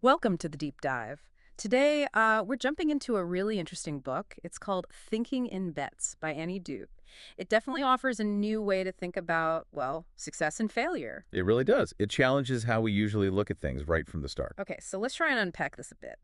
Welcome to the deep dive. Today, we're jumping into a really interesting book. It's called Thinking in Bets by Annie Duke. It definitely offers a new way to think about, well, success and failure. It really does. It challenges how we usually look at things right from the start. Okay, so let's try and unpack this a bit.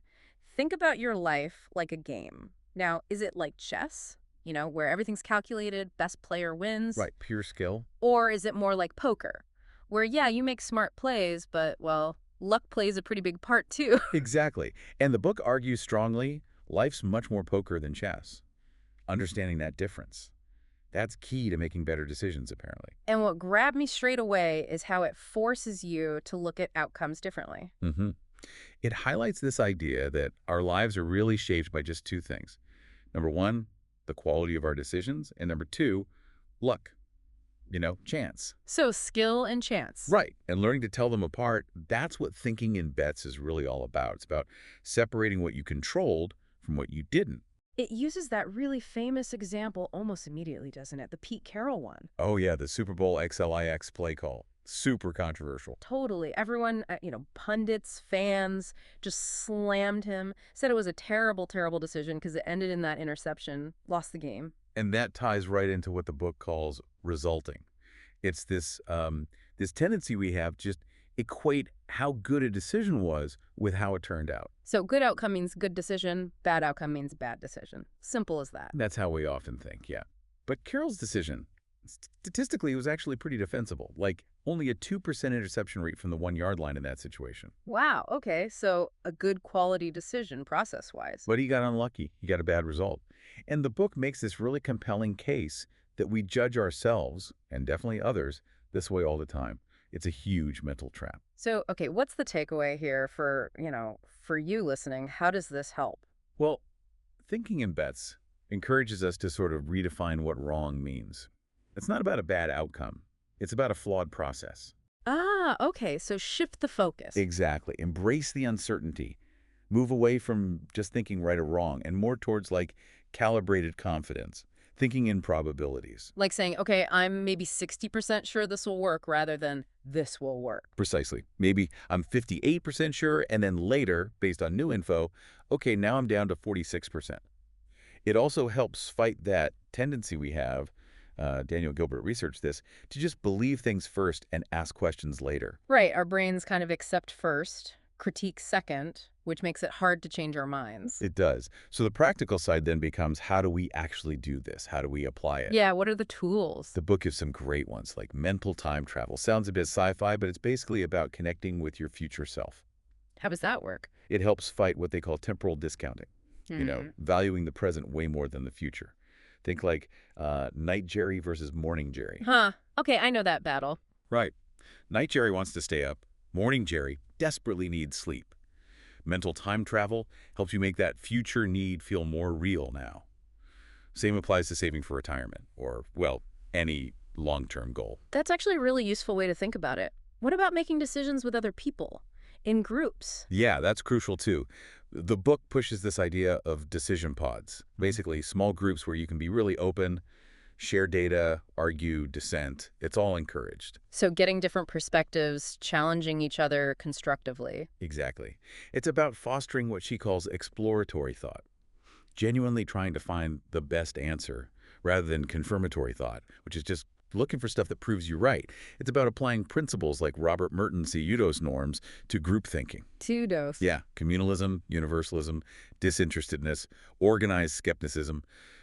Think about your life like a game. Now, is it like chess? Where everything's calculated, best player wins? Right, pure skill. Or is it more like poker? Where, yeah, you make smart plays, but, well, luck plays a pretty big part too. Exactly. And the book argues strongly, life's much more poker than chess. Understanding that difference. That's key to making better decisions, apparently. And what grabbed me straight away is how it forces you to look at outcomes differently. hmm It highlights this idea that our lives are really shaped by just two things. Number one, the quality of our decisions, and number two, luck. Chance. So skill and chance. Right. And learning to tell them apart, that's what thinking in bets is really all about. It's about separating what you controlled from what you didn't. It uses that really famous example almost immediately, doesn't it? The Pete Carroll one. Oh, yeah, the Super Bowl XLIX play call. Super controversial. Totally. Everyone, pundits, fans, just slammed him, said it was a terrible, terrible decision because it ended in that interception, lost the game. And that ties right into what the book calls resulting. It's this tendency we have to just equate how good a decision was with how it turned out. So good outcome means good decision, bad outcome means bad decision. Simple as that. That's how we often think, yeah. But Carroll's decision, statistically, was actually pretty defensible. Like only a 2% interception rate from the 1-yard line in that situation. Wow, okay, so a good quality decision process-wise. But he got unlucky. He got a bad result. And the book makes this really compelling case that we judge ourselves, and definitely others, this way all the time. It's a huge mental trap. So, okay, what's the takeaway here for you listening? How does this help? Well, thinking in bets encourages us to sort of redefine what wrong means. It's not about a bad outcome. It's about a flawed process. Ah, okay, so shift the focus. Exactly. Embrace the uncertainty. Move away from just thinking right or wrong and more towards like calibrated confidence, thinking in probabilities. Like saying, okay, I'm maybe 60% sure this will work rather than this will work. Precisely. Maybe I'm 58% sure, and then later, based on new info, okay, now I'm down to 46%. It also helps fight that tendency we have, Daniel Gilbert researched this, to just believe things first and ask questions later. Right, our brains kind of accept first, critique second, which makes it hard to change our minds. It does. So the practical side then becomes, how do we actually do this? How do we apply it? Yeah, what are the tools? The book gives some great ones, like mental time travel. Sounds a bit sci-fi, but it's basically about connecting with your future self. How does that work? It helps fight what they call temporal discounting, valuing the present way more than the future. Think like night Jerry versus morning Jerry. Huh. Okay, I know that battle. Right. Night Jerry wants to stay up. Morning Jerry desperately needs sleep. Mental time travel helps you make that future need feel more real now. Same applies to saving for retirement or, well, any long-term goal. That's actually a really useful way to think about it. What about making decisions with other people, in groups? Yeah, that's crucial too. The book pushes this idea of decision pods, basically small groups where you can be really open, share data, argue, dissent. It's all encouraged. So getting different perspectives, challenging each other constructively. Exactly. It's about fostering what she calls exploratory thought, genuinely trying to find the best answer rather than confirmatory thought, which is just looking for stuff that proves you right. It's about applying principles like Robert Merton's Pseudos norms to group thinking. Pseudos. Yeah, communalism, universalism, disinterestedness, organized skepticism.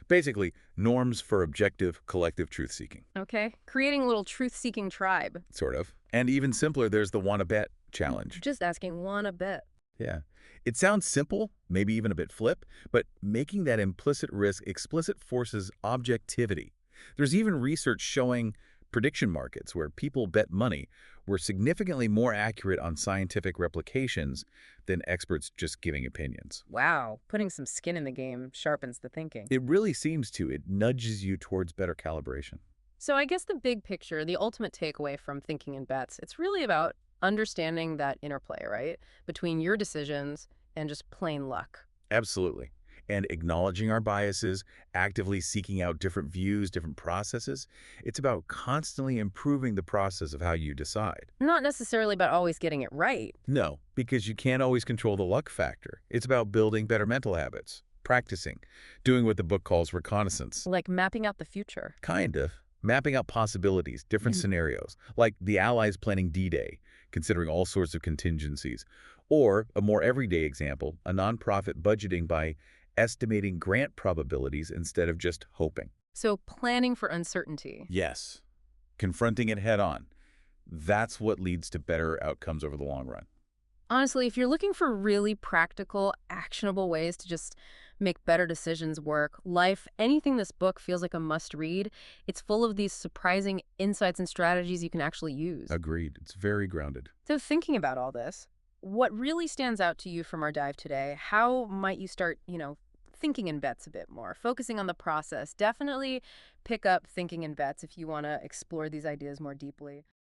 Basically, norms for objective, collective truth-seeking. Okay. Creating a little truth-seeking tribe. Sort of. And even simpler, there's the wanna bet challenge. Just asking one a bit. Yeah. It sounds simple, maybe even a bit flip, but making that implicit risk explicit forces objectivity. There's even research showing prediction markets where people bet money were significantly more accurate on scientific replications than experts just giving opinions. Wow. Putting some skin in the game sharpens the thinking. It really seems to. It nudges you towards better calibration. So I guess the big picture, the ultimate takeaway from thinking in bets, it's really about understanding that interplay, right? Between your decisions and just plain luck. Absolutely. And acknowledging our biases, actively seeking out different views, different processes, it's about constantly improving the process of how you decide. Not necessarily about always getting it right. No, because you can't always control the luck factor. It's about building better mental habits, practicing, doing what the book calls reconnaissance. Like mapping out the future. Kind of. Mapping out possibilities, different scenarios, like the Allies planning D-Day, considering all sorts of contingencies. Or, a more everyday example, a nonprofit budgeting by estimating grant probabilities instead of just hoping. So planning for uncertainty. Yes. Confronting it head on. That's what leads to better outcomes over the long run. Honestly, if you're looking for really practical, actionable ways to just make better decisions, work, life, anything this book feels like a must read, it's full of these surprising insights and strategies you can actually use. Agreed. It's very grounded. So thinking about all this, what really stands out to you from our dive today? How might you start, thinking in bets a bit more, focusing on the process? Definitely pick up thinking in bets if you want to explore these ideas more deeply.